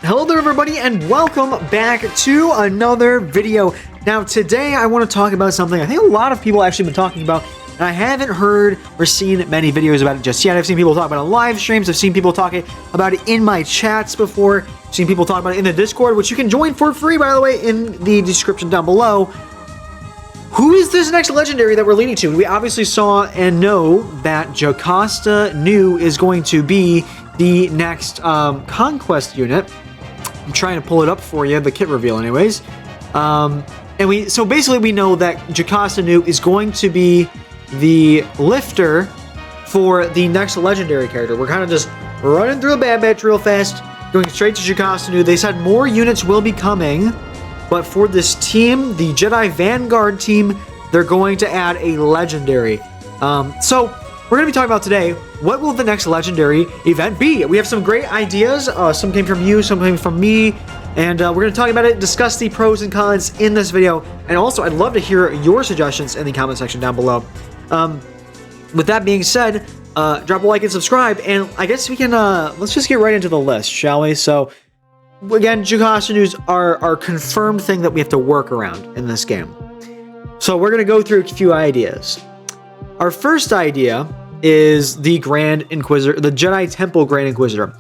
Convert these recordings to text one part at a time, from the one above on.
Hello there everybody and welcome back to another video. Now today I want to talk about something I think a lot of people have actually been talking about, and I haven't heard or seen many videos about it just yet. I've seen people talk about it on live streams, I've seen people talking about it in my chats before, I've seen people talk about it in the Discord, which you can join for free by the way in the description down below. Who is this next legendary that we're leading to? We obviously saw and know that Jocasta Nu is going to be the next conquest unit. I'm trying to pull it up for you, the kit reveal anyways. So basically we know that Jocasta Nu is going to be the lifter for the next legendary character. We're kind of just running through the Bad Batch real fast, going straight to Jocasta Nu. They said more units will be coming, but for this team, the Jedi Vanguard team, they're going to add a legendary. So we're going to be talking about today, what will the next legendary event be? We have some great ideas. Some came from you, some came from me, and we're going to talk about it, discuss the pros and cons in this video. And also, I'd love to hear your suggestions in the comment section down below. With that being said, drop a like and subscribe, and I guess we can, let's just get right into the list, shall we? So, again, Jocasta Nu's our confirmed thing that we have to work around in this game. So we're going to go through a few ideas. Our first idea is the Grand Inquisitor, the Jedi Temple Grand Inquisitor.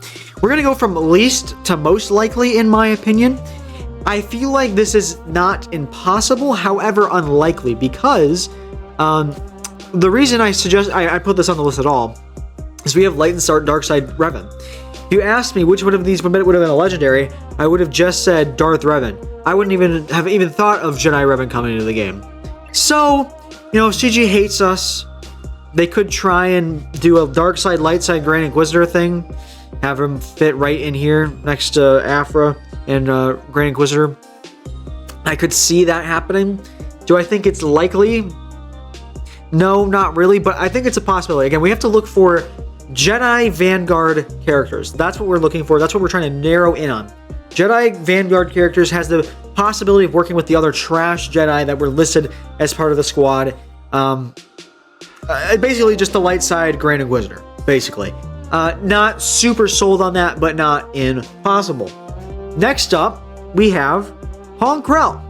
We're going to go from least to most likely, in my opinion. I feel like this is not impossible, however unlikely, because the reason I put this on the list at all is we have Light and Dark Side Revan. If you asked me which one of these would have been a legendary, I would have just said Darth Revan. I wouldn't even have thought of Jedi Revan coming into the game. So, you know, if CG hates us, they could try and do a Dark Side, Light Side Grand Inquisitor thing. Have him fit right in here next to Afra and Grand Inquisitor. I could see that happening. Do I think it's likely? No, not really, but I think it's a possibility. Again, we have to look for Jedi Vanguard characters. That's what we're looking for. That's what we're trying to narrow in on. Jedi Vanguard characters has the possibility of working with the other trash Jedi that were listed as part of the squad. Basically just the light side Grand Inquisitor, basically. Not super sold on that, but not impossible. Next up, we have Pong Krell.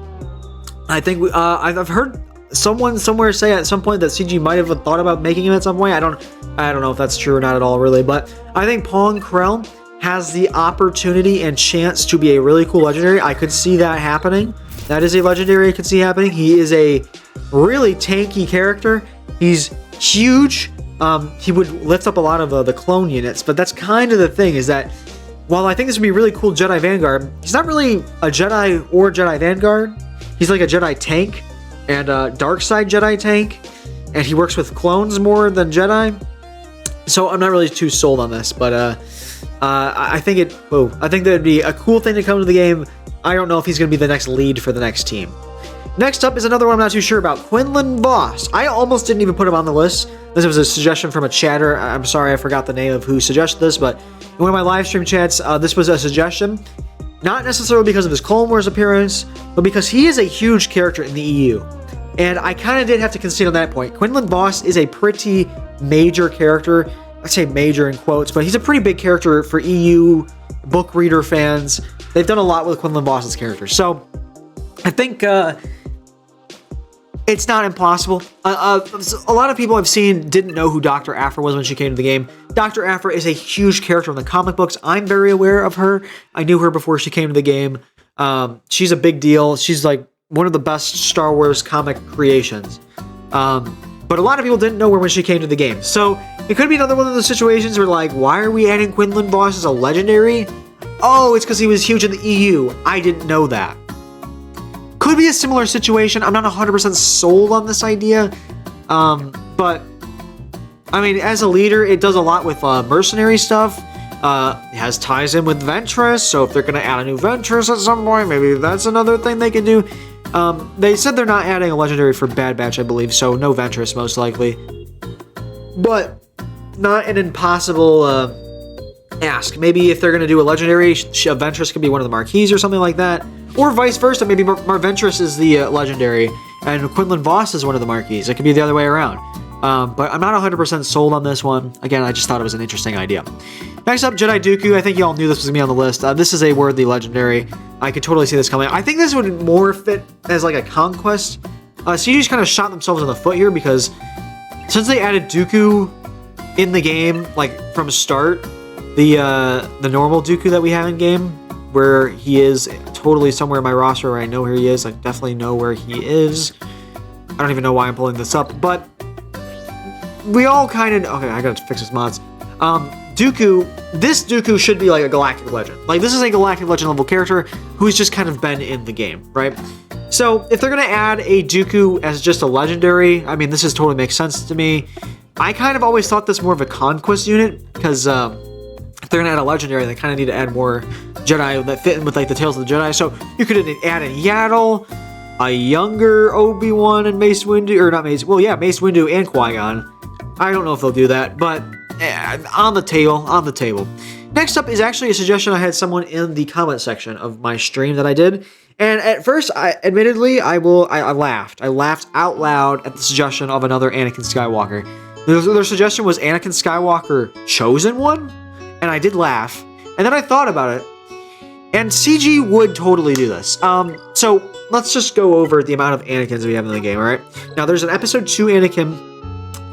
I think I've heard someone somewhere say at some point that CG might have thought about making him at some point. I don't know if that's true or not at all, really, but I think Pong Krell has the opportunity and chance to be a really cool legendary. I could see that happening. That is a legendary I could see happening. He is a really tanky character. He's huge. He would lift up a lot of the clone units, but that's kind of the thing, is that while I think this would be really cool Jedi Vanguard, he's not really a Jedi or Jedi Vanguard. He's like a Jedi tank and a Dark Side Jedi tank, and he works with clones more than Jedi. So I'm not really too sold on this, but I think that would be a cool thing to come to the game. I don't know if he's going to be the next lead for the next team. Next up is another one I'm not too sure about, Quinlan Voss. I almost didn't even put him on the list. This was a suggestion from a chatter. I'm sorry I forgot the name of who suggested this, but in one of my live stream chats, this was a suggestion. Not necessarily because of his Clone Wars appearance, but because he is a huge character in the EU. And I kind of did have to concede on that point. Quinlan Voss is a pretty major character. I say major in quotes, but he's a pretty big character for EU book reader fans. They've done a lot with Quinlan Voss's character. So I think it's not impossible. A lot of people I've seen didn't know who Dr. Aphra was when she came to the game. Dr. Aphra is a huge character in the comic books. I'm very aware of her. I knew her before she came to the game. She's a big deal. She's like one of the best Star Wars comic creations. But a lot of people didn't know her when she came to the game. So it could be another one of those situations where, like, why are we adding Quinlan Voss as a legendary? Oh, it's because he was huge in the EU. I didn't know that. Could be a similar situation. I'm not 100% sold on this idea. But, I mean, as a leader, it does a lot with mercenary stuff. It has ties in with Ventress, so if they're going to add a new Ventress at some point, maybe that's another thing they can do. They said they're not adding a legendary for Bad Batch, I believe, so no Ventress most likely. But not an impossible ask. Maybe if they're going to do a legendary, Ventress could be one of the marquees or something like that. Or vice versa, maybe Ventress is the legendary and Quinlan Voss is one of the marquees. It could be the other way around. But I'm not 100% sold on this one. Again, I just thought it was an interesting idea. Next up, Jedi Dooku. I think you all knew this was going to be on the list. This is a worthy legendary. I could totally see this coming. I think this would more fit as like a conquest. CG's kind of shot themselves in the foot here because since they added Dooku in the game, like from start, the normal Dooku that we have in game, where he is totally somewhere in my roster where I know where he is. I definitely know where he is. I don't even know why I'm pulling this up, but we all kind of... Okay, I gotta fix his mods. Dooku, this Dooku should be like a galactic legend. Like, this is a galactic legend level character who's just kind of been in the game, right? So, if they're gonna add a Dooku as just a legendary, I mean, this is totally makes sense to me. I kind of always thought this more of a conquest unit, because if they're gonna add a legendary, they kind of need to add more Jedi that fit in with like the Tales of the Jedi. So, you could add a Yaddle, a younger Obi-Wan and Mace Windu, or not Mace, well yeah, Mace Windu and Qui-Gon. I don't know if they'll do that, but on the table. Next up is actually a suggestion I had someone in the comment section of my stream that I did. And at first, admittedly, I laughed. I laughed out loud at the suggestion of another Anakin Skywalker. Their suggestion was Anakin Skywalker Chosen One, and I did laugh. And then I thought about it, and CG would totally do this. So let's just go over the amount of Anakins we have in the game, all right? Now, there's an Episode 2 Anakin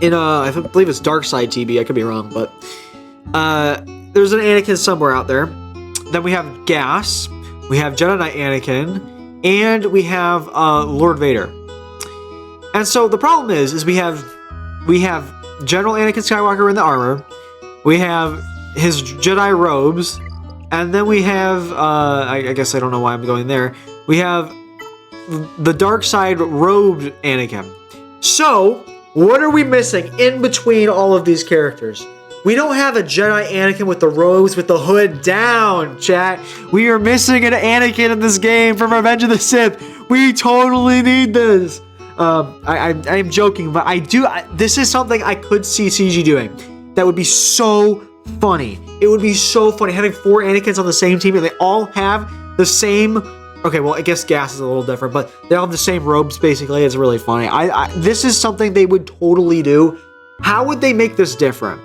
in, I believe it's Dark Side TB, I could be wrong, but there's an Anakin somewhere out there. Then we have Gas, we have Jedi Knight Anakin, and we have Lord Vader. And so the problem is we have General Anakin Skywalker in the armor, we have his Jedi robes, and then we have, I guess I don't know why I'm going there, we have the Dark Side robed Anakin. So, what are we missing in between all of these characters? We don't have a Jedi Anakin with the robes with the hood down, chat. We are missing an Anakin in this game from Revenge of the Sith. We totally need this. I'm joking, but this is something I could see CG doing. That would be so funny. It would be so funny having 4 Anakins on the same team and they all have the same... Okay, well, I guess Gas is a little different, but they all have the same robes, basically. It's really funny. This is something they would totally do. How would they make this different?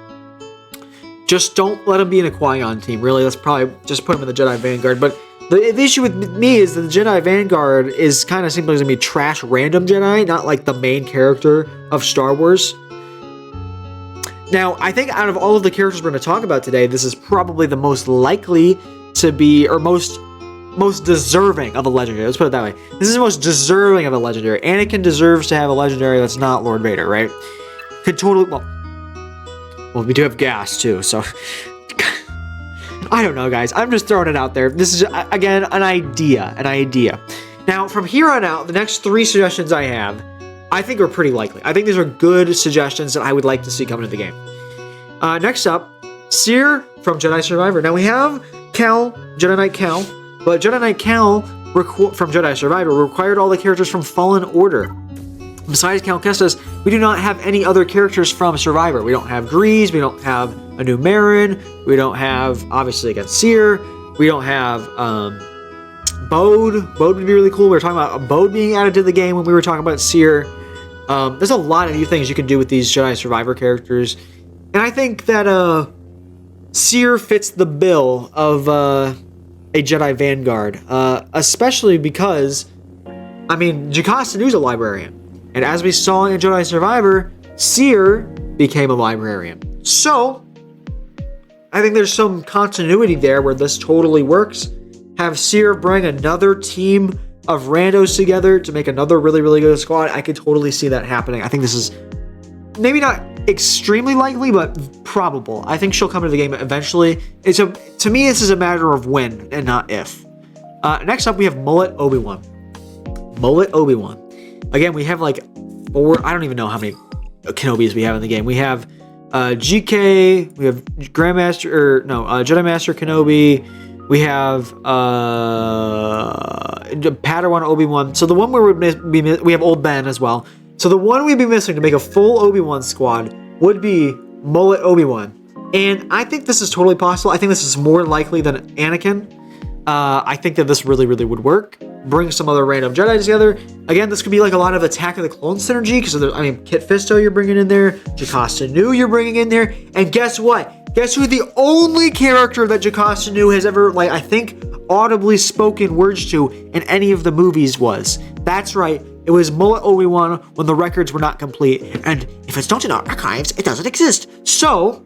Just don't let him be in a Qui-Gon team, really. Let's probably just put him in the Jedi Vanguard. But the issue with me is that the Jedi Vanguard is kind of simply going to be trash random Jedi, not like the main character of Star Wars. Now, I think out of all of the characters we're going to talk about today, this is probably the most likely to be, or most deserving of a legendary. Let's put it that way. This is the most deserving of a legendary. Anakin deserves to have a legendary that's not Lord Vader, right? Could totally... Well, we do have Gas, too, so... I don't know, guys. I'm just throwing it out there. This is, again, an idea. Now, from here on out, the next 3 suggestions I have, I think are pretty likely. I think these are good suggestions that I would like to see come into the game. Next up, Seer from Jedi Survivor. Now, we have Cal, Jedi Knight Cal, but Jedi Knight Cal from Jedi Survivor required all the characters from Fallen Order. Besides Cal Kestis, we do not have any other characters from Survivor. We don't have Grease, we don't have a new Marin, we don't have, obviously, again, Seer, we don't have Bode. Bode would be really cool. We were talking about Bode being added to the game when we were talking about Seer. There's a lot of new things you can do with these Jedi Survivor characters. And I think that Seer fits the bill of a Jedi Vanguard. Especially because, I mean, Jocasta Nu's a librarian. And as we saw in Jedi Survivor, Seer became a librarian. So, I think there's some continuity there where this totally works. Have Seer bring another team of randos together to make another really, really good squad. I could totally see that happening. I think this is maybe not extremely likely, but probable. I think she'll come into the game eventually. To me, this is a matter of when and not if. Next up, we have Mullet Obi-Wan. Mullet Obi-Wan. Again, we have like 4, I don't even know how many Kenobis we have in the game. We have GK, we have Jedi Master Kenobi, we have Padawan Obi-Wan. So the one we have Old Ben as well. So the one we'd be missing to make a full Obi-Wan squad would be Mullet Obi-Wan. And I think this is totally possible. I think this is more likely than Anakin. I think that this really, really would work. bring some other random Jedi together. Again, this could be like a lot of Attack of the Clones synergy, because I mean, Kit Fisto you're bringing in there, Jocasta Nu you're bringing in there, and guess what? Guess who the only character that Jocasta Nu has ever, like, I think, audibly spoken words to in any of the movies was? That's right, it was Mullet Obi-Wan when the records were not complete, and if it's not in our archives, it doesn't exist. So,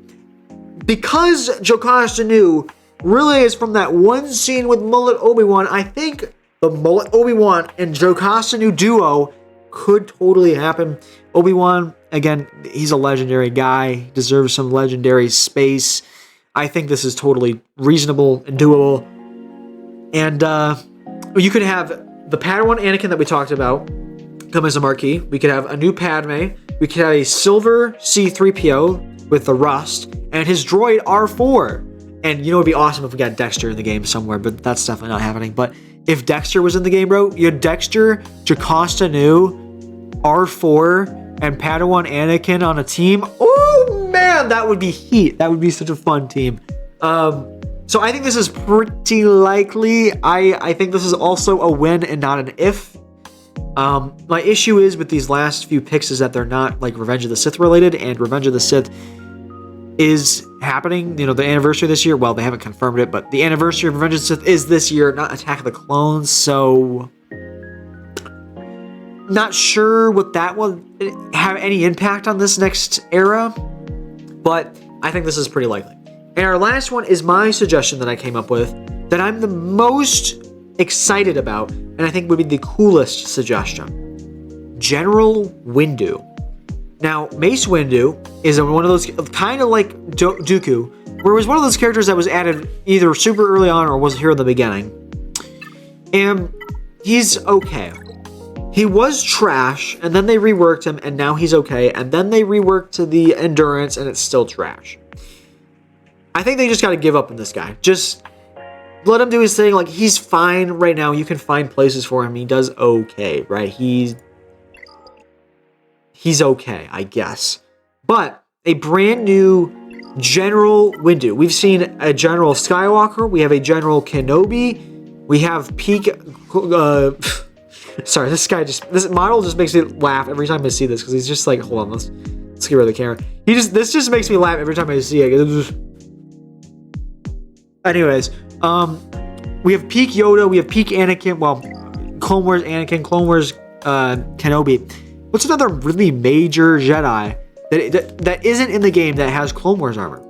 because Jocasta Nu really is from that one scene with Mullet Obi-Wan, I think the Mullet Obi-Wan and Jocasta Nu duo could totally happen. Obi-Wan, again, he's a legendary guy. He deserves some legendary space. I think this is totally reasonable and doable. And you could have the Padawan Anakin that we talked about come as a marquee. We could have a new Padme. We could have a silver C-3PO with the rust and his droid R4. And you know, it'd be awesome if we got Dexter in the game somewhere, but that's definitely not happening. But if Dexter was in the game, bro, you had Dexter, Jocasta Nu, R4, and Padawan Anakin on a team. Oh man, that would be heat. That would be such a fun team. So I think this is pretty likely. I think this is also a win and not an if. My issue is with these last few picks is that they're not like Revenge of the Sith related, and Revenge of the Sith is happening, you know, the anniversary this year. Well, they haven't confirmed it, but the anniversary of Revenge of the Sith is this year, not Attack of the Clones, so not sure what that will have any impact on this next era, but I think this is pretty likely. And our last one is my suggestion that I came up with that I'm the most excited about, and I think would be the coolest suggestion. General Windu. Now, Mace Windu is one of those, kind of like Dooku, where it was one of those characters that was added either super early on or was here in the beginning. And he's okay. He was trash, and then they reworked him, and now he's okay, and then they reworked to the Endurance, and it's still trash. I think they just got to give up on this guy. Just let him do his thing. Like, he's fine right now. You can find places for him. He does okay, right? He's okay, I guess. But a brand new General Windu. We've seen a General Skywalker. We have a General Kenobi. We have peak... sorry, this model just makes me laugh every time I see this, because he's just like, hold on, let's get rid of the camera. This just makes me laugh every time I see it. Anyways, we have peak Yoda, we have peak Anakin, well, Clone Wars Anakin, Clone Wars Kenobi. What's another really major Jedi that isn't in the game that has Clone Wars armor?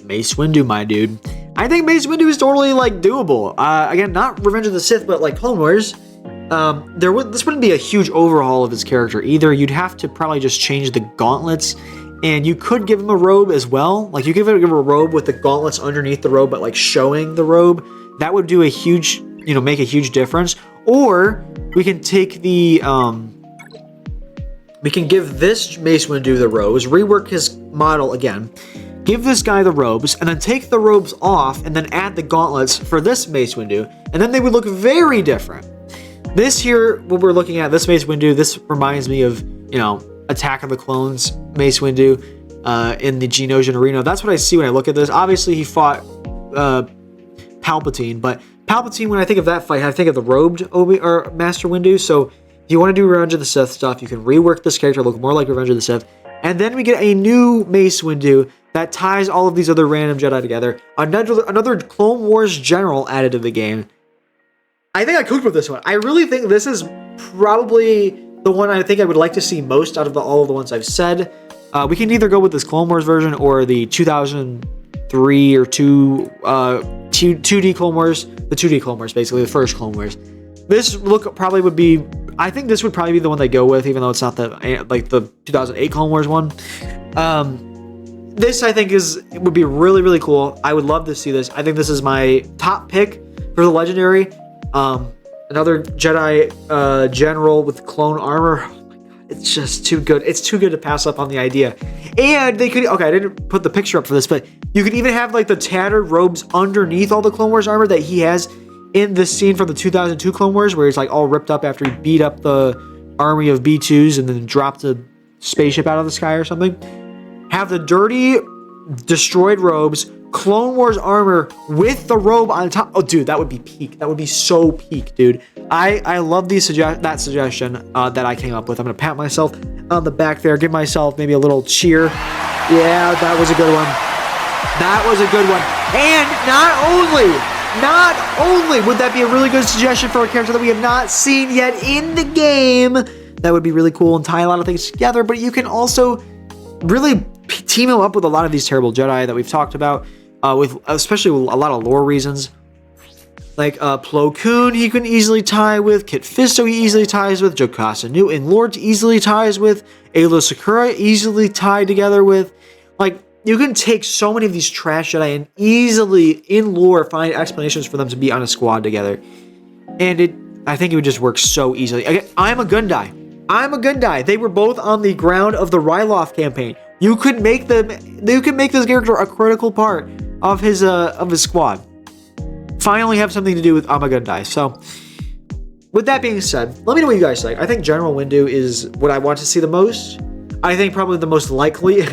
Mace Windu, my dude. I think Mace Windu is totally, like, doable. Again, not Revenge of the Sith, but, like, Clone Wars. This wouldn't be a huge overhaul of his character either. You'd have to probably just change the gauntlets, and you could give him a robe as well. Like, you give him a robe with the gauntlets underneath the robe, but, like, showing the robe. That would do a huge, make a huge difference. Or we can take the, we can give this Mace Windu the robes, rework his model again, give this guy the robes, and then take the robes off, and then add the gauntlets for this Mace Windu, and then they would look very different. This here, what we're looking at, this Mace Windu, this reminds me of, Attack of the Clones Mace Windu in the Geonosian Arena. That's what I see when I look at this. Obviously, he fought Palpatine, but Palpatine, when I think of that fight, I think of the robed Master Windu. So if you want to do Revenge of the Sith stuff, you can rework this character, look more like Revenge of the Sith, and then we get a new Mace Windu that ties all of these other random Jedi together. Another Clone Wars general added to the game. I think I cooked with this one. I really think this is probably the one I think I would like to see most out of all of the ones I've said. We can either go with this Clone Wars version or the 2003 or 2D Clone Wars. The 2D Clone Wars, basically, the first Clone Wars. This look probably would be... I think this would probably be the one they go with, even though it's not the 2008 Clone Wars one. This, I think, would be really, really cool. I would love to see this. I think this is my top pick for the Legendary. Another Jedi general with clone armor. Oh my god, it's just too good. It's too good to pass up on the idea. And they could... Okay, I didn't put the picture up for this, but you could even have, like, the tattered robes underneath all the Clone Wars armor that he has in this scene from the 2002 Clone Wars, where he's, like, all ripped up after he beat up the army of B2s and then dropped a spaceship out of the sky or something. Have the dirty, destroyed robes Clone Wars armor with the robe on top. Oh, dude, that would be peak. That would be so peak, dude. I love that suggestion that I came up with. I'm gonna pat myself on the back there, give myself maybe a little cheer. Yeah, that was a good one. That was a good one. And not only would that be a really good suggestion for a character that we have not seen yet in the game, that would be really cool and tie a lot of things together, but you can also really team him up with a lot of these terrible Jedi that we've talked about, with especially a lot of lore reasons. Like Plo Koon, he can easily tie with. Kit Fisto, he easily ties with. Jocasta Newton Lord easily ties with. Ayla Secura easily tied together with. Like, you can take so many of these trash Jedi and easily, in lore, find explanations for them to be on a squad together. And I think it would just work so easily. Again, I'm a Gundai. They were both on the ground of the Ryloth campaign. You could make this character a critical part of his squad. Finally have something to do with Amagundai. So, with that being said, let me know what you guys think. I think General Windu is what I want to see the most. I think probably the most likely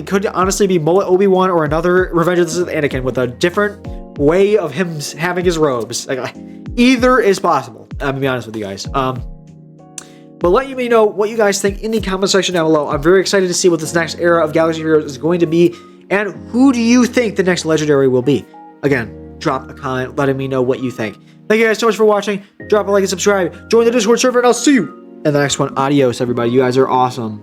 could honestly be Mullet Obi-Wan or another Revenge of the Sith Anakin with a different way of him having his robes. Like, either is possible. I'm gonna be honest with you guys. But let me know what you guys think in the comment section down below. I'm very excited to see what this next era of Galaxy Heroes is going to be, and who do you think the next legendary will be? Again, drop a comment letting me know what you think. Thank you guys so much for watching. Drop a like and subscribe. Join the Discord server, and I'll see you in the next one. Adios, everybody. You guys are awesome.